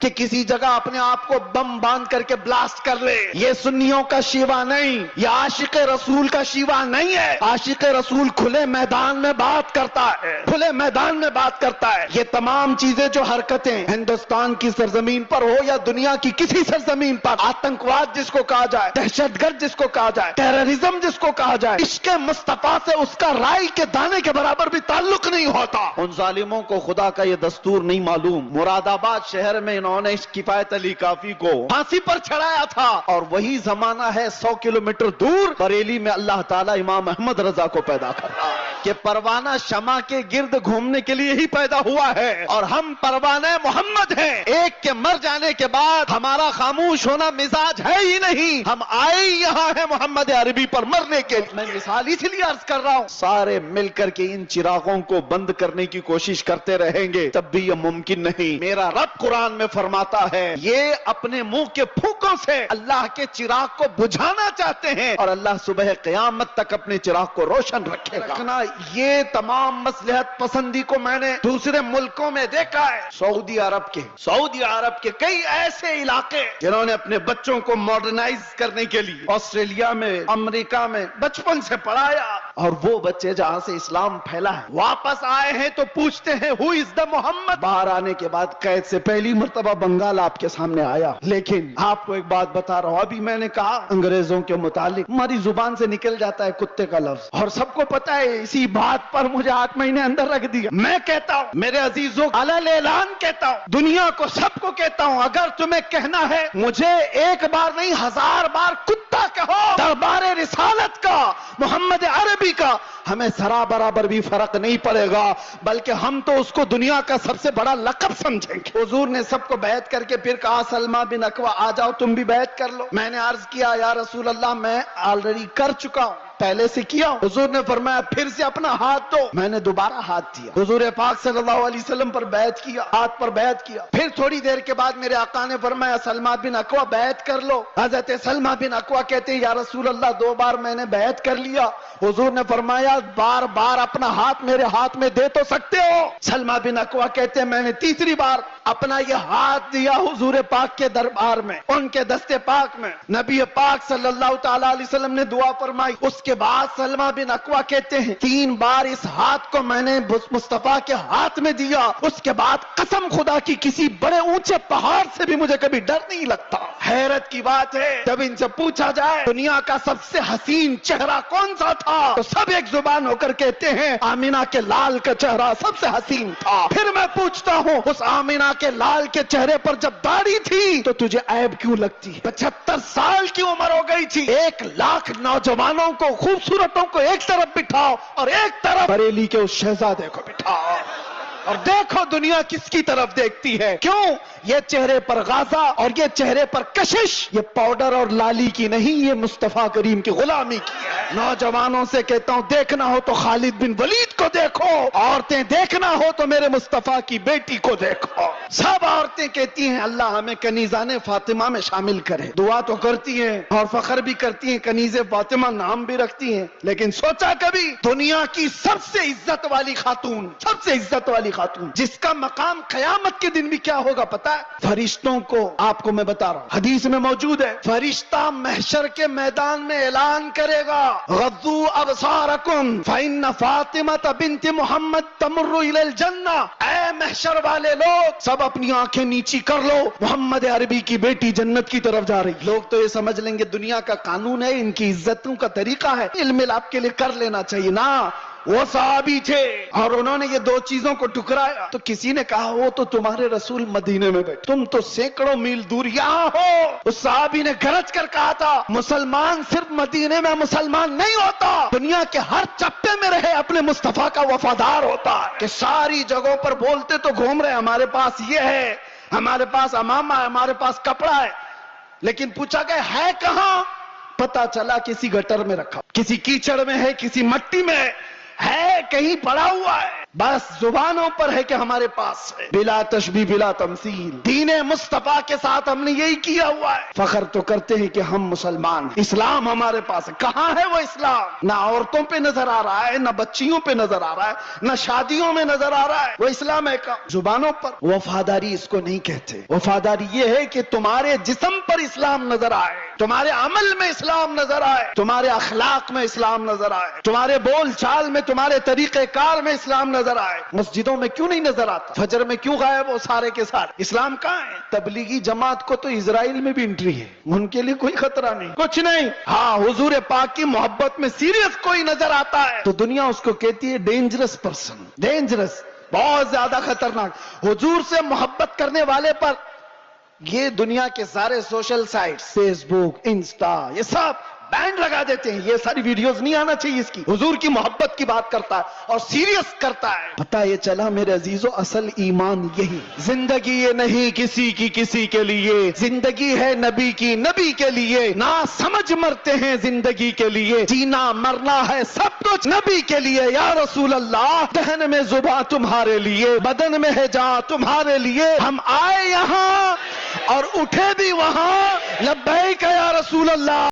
کہ کسی جگہ اپنے آپ کو بم باندھ کر کے بلاسٹ کر لے. یہ سنیوں کا شیوا نہیں، یہ عاشق رسول کا شیوا نہیں ہے. عاشق رسول کھلے میدان میں بات کرتا ہے، کھلے میدان میں بات کرتا ہے. یہ تمام چیزیں جو حرکتیں ہندوستان کی سرزمین پر ہو یا دنیا کی کسی سرزمین پر، آتنکواد جس کو کہا جائے، دہشت گرد جس کو کہا جائے، ٹیررزم جس کو کہا جائے، عشق مصطفیٰ سے اس کا رائی کے دانے کے برابر بھی تعلق نہیں ہوتا. ان ظالموں کو خدا کا یہ دستور نہیں معلوم. مراد آباد شہر میں انہوں نے کفایت علی کافی کو پھانسی پر چڑھایا تھا، اور وہی زمانہ ہے 100 کلومیٹر دور بریلی میں اللہ تعالیٰ امام احمد رضا کو پیدا کرتا کہ پروانہ شمع کے گرد گھومنے کے لیے ہی پیدا ہوا ہے، اور ہم پروانہ محمد ہیں. ایک کے مر جانے کے بعد ہمارا خاموش ہونا مزاج ہے ہی نہیں. ہم آئے ہی یہاں ہیں محمد عربی پر مرنے کے لیے. میں مثال اس لیے عرض کر رہا ہوں، سارے مل کر کے ان چراغوں کو بند کرنے کی کوشش کرتے رہیں گے تب بھی یہ ممکن نہیں. میرا رب قرآن میں فرماتا ہے یہ اپنے منہ کے پھونکوں سے اللہ کے چراغ کو بجھانا چاہتے ہیں، اور اللہ صبح قیامت تک اپنے چراغ کو روشن رکھے گا. یہ تمام مصلحت پسندی کو میں نے دوسرے ملکوں میں دیکھا ہے. سعودی عرب کے کئی ایسے علاقے جنہوں نے اپنے بچوں کو ماڈرنائز کرنے کے لیے آسٹریلیا میں، امریکہ میں بچپن سے پڑھایا، اور وہ بچے جہاں سے اسلام پھیلا ہے واپس آئے ہیں تو پوچھتے ہیں ہو از دا محمد. باہر آنے کے بعد قید سے پہلی مرتبہ بنگال آپ کے سامنے آیا. لیکن آپ کو ایک بات بتا رہا ہوں، ابھی میں نے کہا انگریزوں کے متعلق ہماری زبان سے نکل جاتا ہے کتے کا لفظ، اور سب کو پتا ہے. اسی بات پر مجھے 8 مہینے اندر رکھ دیا. میں کہتا ہوں میرے عزیزوں، علل اعلان کہتا ہوں، دنیا کو سب کو کہتا ہوں، اگر تمہیں کہنا ہے مجھے ایک بار نہیں 1000 بار کتا کہو، دربار رسالت کا، محمد عربی کا، ہمیں ذرا برابر بھی فرق نہیں پڑے گا، بلکہ ہم تو اس کو دنیا کا سب سے بڑا لقب سمجھیں گے. حضور نے سب کو بیعت کر کے پھر کہا سلمہ بن اکوع آ جاؤ تم بھی بیعت کر لو. میں نے عرض کیا یا رسول اللہ میں آلریڈی کر چکا ہوں، پہلے سے کیا ہوں. حضور نے فرمایا پھر سے اپنا ہاتھ دو. میں نے دوبارہ ہاتھ دیا. حضور پاک صلی اللہ علیہ وسلم پر بیعت کیا، ہاتھ پر بیعت کیا. پھر تھوڑی دیر کے بعد میرے آقا نے فرمایا سلمہ بن اکوع بیعت کر لو. حضرت سلمہ بن اکوع کہتے ہیں یا رسول اللہ 2 بار میں نے بیعت کر لیا. حضور نے فرمایا بار بار اپنا ہاتھ میرے ہاتھ میں دے تو سکتے ہو. سلمہ بن اکوع کہتے ہیں میں نے تیسری بار اپنا یہ ہاتھ دیا حضور پاک کے دربار میں، ان کے دستے پاک میں. نبی پاک صلی اللہ تعالی علیہ وسلم نے دعا فرمائی. اس کے بعد سلمہ بن اکوع کہتے ہیں 3 بار اس ہاتھ کو میں نے مصطفیٰ کے ہاتھ میں دیا. اس کے بعد قسم خدا کی کسی بڑے اونچے پہاڑ سے بھی مجھے کبھی ڈر نہیں لگتا. حیرت کی بات ہے جب ان سے پوچھا جائے دنیا کا سب سے حسین چہرہ کون سا تھا تو سب ایک زبان ہو کر کہتے ہیں آمینہ کے لال کا چہرہ سب سے حسین تھا. پھر میں پوچھتا ہوں اس آمینہ کے لال کے چہرے پر جب داڑھی تھی تو تجھے عیب کیوں لگتی؟ 75 سال کی عمر ہو گئی تھی. 1 لاکھ نوجوانوں کو، خوبصورتوں کو ایک طرف بٹھاؤ اور ایک طرف بریلی کے اس شہزادے کو بٹھاؤ، اور دیکھو دنیا کس کی طرف دیکھتی ہے. کیوں؟ یہ چہرے پر غازہ اور یہ چہرے پر کشش یہ پاؤڈر اور لالی کی نہیں، یہ مصطفیٰ کریم کی غلامی کی ہے. نوجوانوں سے کہتا ہوں دیکھنا ہو تو خالد بن ولید کو دیکھو، عورتیں دیکھنا ہو تو میرے مصطفیٰ کی بیٹی کو دیکھو. سب عورتیں کہتی ہیں اللہ ہمیں کنیزان فاطمہ میں شامل کرے. دعا تو کرتی ہیں اور فخر بھی کرتی ہیں، کنیز فاطمہ نام بھی رکھتی ہیں، لیکن سوچا کبھی دنیا کی سب سے عزت والی خاتون، سب سے عزت والی خاتون جس کا مقام قیامت کے دن بھی کیا ہوگا پتہ ہے؟ فرشتوں کو آپ کو میں بتا رہا ہوں، حدیث میں موجود ہے، فرشتہ محشر کے میدان میں اعلان کرے گا غضوا ابصارکم فإن فاطمہ بنت محمد تمر الی الجنہ. اے محشر والے لوگ سب اپنی آنکھیں نیچی کر لو، محمد عربی کی بیٹی جنت کی طرف جا رہی. لوگ تو یہ سمجھ لیں گے دنیا کا قانون ہے، ان کی عزتوں کا طریقہ ہے، علم آپ کے لیے کر لینا چاہیے. نا وہ صحابی تھے اور انہوں نے یہ 2 چیزوں کو ٹکرایا تو کسی نے کہا وہ تو تمہارے رسول مدینے میں بیٹھے، تم تو سینکڑوں میل دور یہاں ہو. اس صحابی نے گرج کر کہا تھا مسلمان صرف مدینے میں مسلمان نہیں ہوتا، دنیا کے ہر چپے میں رہے اپنے مصطفیٰ کا وفادار ہوتا ہے. کہ ساری جگہوں پر بولتے تو گھوم رہے ہمارے پاس یہ ہے، ہمارے پاس امامہ ہے، ہمارے پاس کپڑا ہے، لیکن پوچھا گیا ہے کہاں؟ پتا چلا کسی گٹر میں رکھا، کسی کیچڑ میں ہے، کسی مٹی میں ہے. کہیں پڑا ہوا ہے، بس زبانوں پر ہے کہ ہمارے پاس ہے، بلا تشبیہ بلا تمثیل، دین مصطفیٰ کے ساتھ ہم نے یہی کیا ہوا ہے، فخر تو کرتے ہیں کہ ہم مسلمان ہیں، اسلام ہمارے پاس ہے۔ کہاں ہے وہ اسلام؟ نہ عورتوں پہ نظر آ رہا ہے، نہ بچیوں پہ نظر آ رہا ہے، نہ شادیوں میں نظر آ رہا ہے، وہ اسلام ہے کہاں؟ زبانوں پر۔ وفاداری اس کو نہیں کہتے، وفاداری یہ ہے کہ تمہارے جسم پر اسلام نظر آئے، تمہارے عمل میں اسلام نظر آئے، تمہارے اخلاق میں اسلام نظر آئے، تمہارے بول چال میں، تمہارے طریقہ کار میں اسلام نظر آئے۔ مسجدوں میں کیوں نہیں نظر آتا؟ فجر میں کیوں غائب ہو سارے کے سارے؟ اسلام کہاں ہے؟ تبلیغی جماعت کو تو اسرائیل میں بھی انٹری ہے، ان کے لیے کوئی خطرہ نہیں، کچھ نہیں۔ ہاں حضور پاک کی محبت میں سیریس کوئی نظر آتا ہے تو دنیا اس کو کہتی ہے ڈینجرس پرسن، ڈینجرس، بہت زیادہ خطرناک۔ حضور سے محبت کرنے والے پر یہ دنیا کے سارے سوشل سائٹس، فیس بک، انسٹا، یہ سب بینڈ لگا دیتے ہیں، یہ ساری ویڈیوز نہیں آنا چاہیے اس کی۔ حضور کی محبت کی بات کرتا ہے اور سیریس کرتا ہے۔ پتہ یہ چلا میرے عزیزو، اصل ایمان یہی، زندگی یہ نہیں کسی کی کسی کے لیے، زندگی ہے نبی کی نبی کے لیے، نہ سمجھ مرتے ہیں زندگی کے لیے، جینا مرنا ہے سب کچھ نبی کے لیے۔ یا رسول اللہ، دہن میں زباں تمہارے لیے، بدن میں ہے جان تمہارے لیے، ہم آئے یہاں اور اٹھے بھی وہاں، لبیک یا رسول اللہ۔